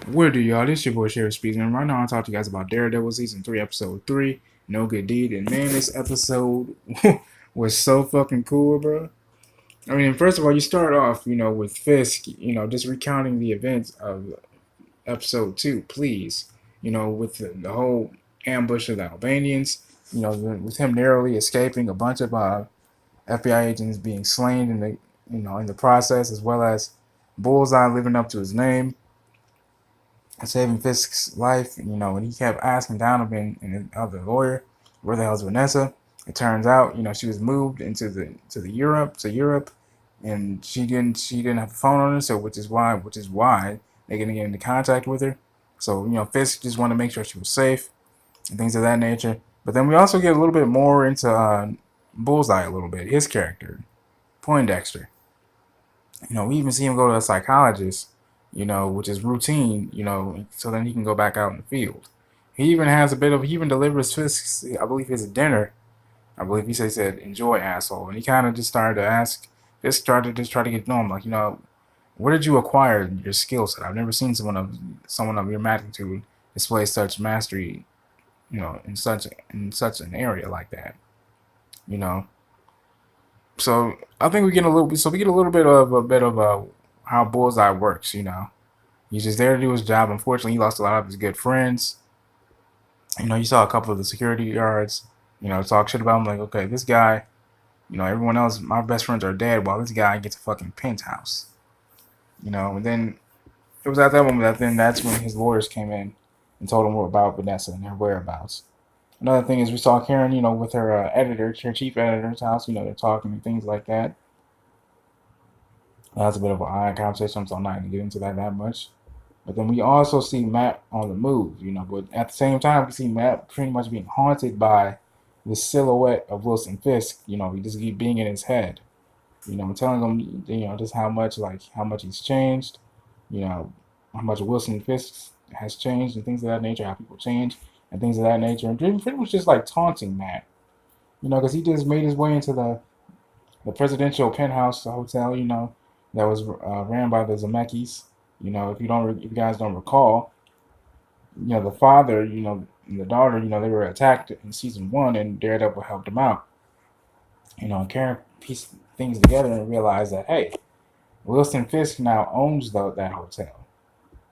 What do y'all? This your boy Sheriff Speeds, and right now I'll talk to you guys about Daredevil Season 3, Episode 3, No Good Deed. And man, this episode was so fucking cool, bro. I mean, first of all, you start off, with Fisk, just recounting the events of Episode 2, please. With the whole ambush of the Albanians, with him narrowly escaping, a bunch of FBI agents being slain in the process, as well as Bullseye living up to his name saving Fisk's life, and he kept asking Donovan and the other lawyer, where the hell's Vanessa? It turns out, she was moved into the Europe, and she didn't have a phone on her, so which is why they didn't get into contact with her. So, Fisk just wanted to make sure she was safe and things of that nature. But then we also get a little bit more into Bullseye a little bit, his character, Poindexter. We even see him go to a psychologist, which is routine, so then he can go back out in the field. He even delivers Fisk's, I believe, his dinner. I believe he said, enjoy, asshole. And he kind of just started to ask, just started to just try to get to know him, like, where did you acquire your skill set? I've never seen someone of your magnitude display such mastery, in such an area like that, you know. So I think we get a bit of how Bullseye works. He's just there to do his job. Unfortunately, he lost a lot of his good friends. You saw a couple of the security guards, talk shit about him. Like, okay, this guy, everyone else, my best friends are dead, while this guy gets a fucking penthouse. And then it was at that moment that's when his lawyers came in and told him about Vanessa and her whereabouts. Another thing is we saw Karen, with her editor, her chief editor's house. They're talking and things like that. That's a bit of an odd conversation, so I'm not going to get into that much. But then we also see Matt on the move, but at the same time, we see Matt pretty much being haunted by the silhouette of Wilson Fisk. He just keep being in his head. Telling him, just how much he's changed, you know, how much Wilson Fisk has changed and things of that nature, how people change and things of that nature. And pretty much just like taunting Matt, because he just made his way into the presidential penthouse hotel, that was ran by the Zemeckis. If you guys don't recall, the father, and the daughter, they were attacked in season 1, and Daredevil helped them out. Karen pieced things together and realized that, hey, Wilson Fisk now owns that hotel.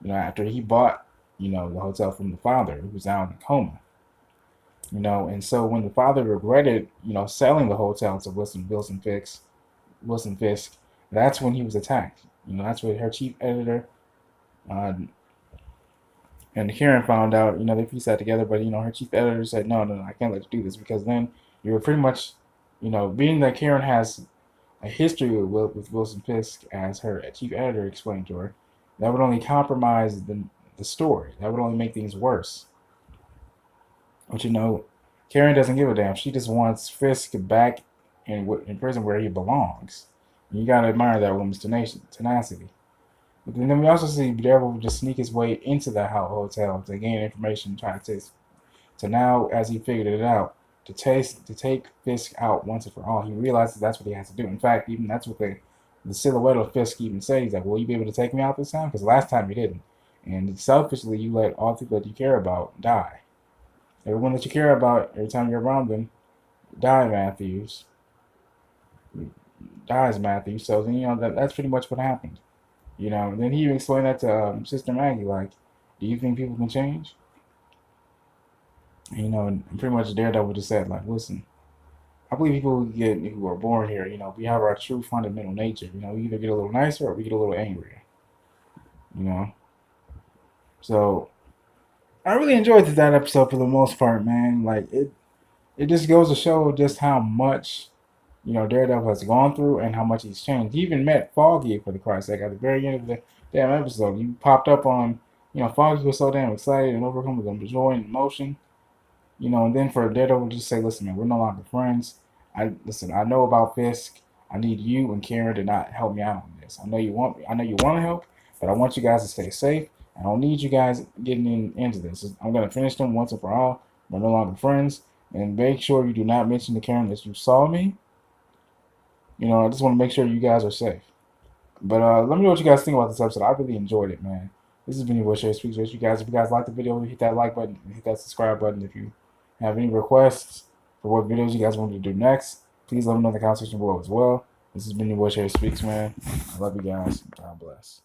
After he bought, the hotel from the father, who was out in a coma. And so when the father regretted, selling the hotel to Wilson Fisk, that's when he was attacked. That's when her chief editor uh, and Karen found out. They pieced that together, but her chief editor said, no, no, no, I can't let you do this because then you were pretty much, being that Karen has a history with Wilson Fisk as her chief editor explained to her, that would only compromise the story. That would only make things worse. But Karen doesn't give a damn. She just wants Fisk back in prison where he belongs. And you gotta admire that woman's tenacity. But then we also see Daredevil just sneak his way into the hotel to gain information, trying to now, as he figured it out, to take Fisk out once and for all. He realizes that's what he has to do. In fact, even that's what the silhouette of Fisk even says. He's like, "Will you be able to take me out this time? Because last time you didn't. And selfishly, you let all the people that you care about die. Everyone that you care about, every time you're around them, die, Matthews. Dies, Matthews. So then, that's pretty much what happened. And then he even explained that to Sister Maggie, like, do you think people can change? And pretty much Daredevil just said, like, listen, I believe people who are born here, we have our true fundamental nature. We either get a little nicer or we get a little angrier. You know. So I really enjoyed that episode for the most part, man. Like it just goes to show just how much Daredevil has gone through and how much he's changed. He even met Foggy, for the Christ's sake, at the very end of the damn episode. He popped up on, Foggy was so damn excited and overcome with joy and emotion. And then for Daredevil to just say, listen, man, we're no longer friends. I know about Fisk. I need you and Karen to not help me out on this. I know you want to help, but I want you guys to stay safe. I don't need you guys getting into this. I'm gonna finish them once and for all. We're no longer friends. And make sure you do not mention to Karen that you saw me. I just want to make sure you guys are safe. But let me know what you guys think about this episode. I really enjoyed it, man. This has been your boy Sherry Speaks with you guys. If you guys like the video, hit that like button, hit that subscribe button. If you have any requests for what videos you guys want to do next, please let me know in the comment section below as well. This has been your boy Sherry Speaks, man. I love you guys. God bless.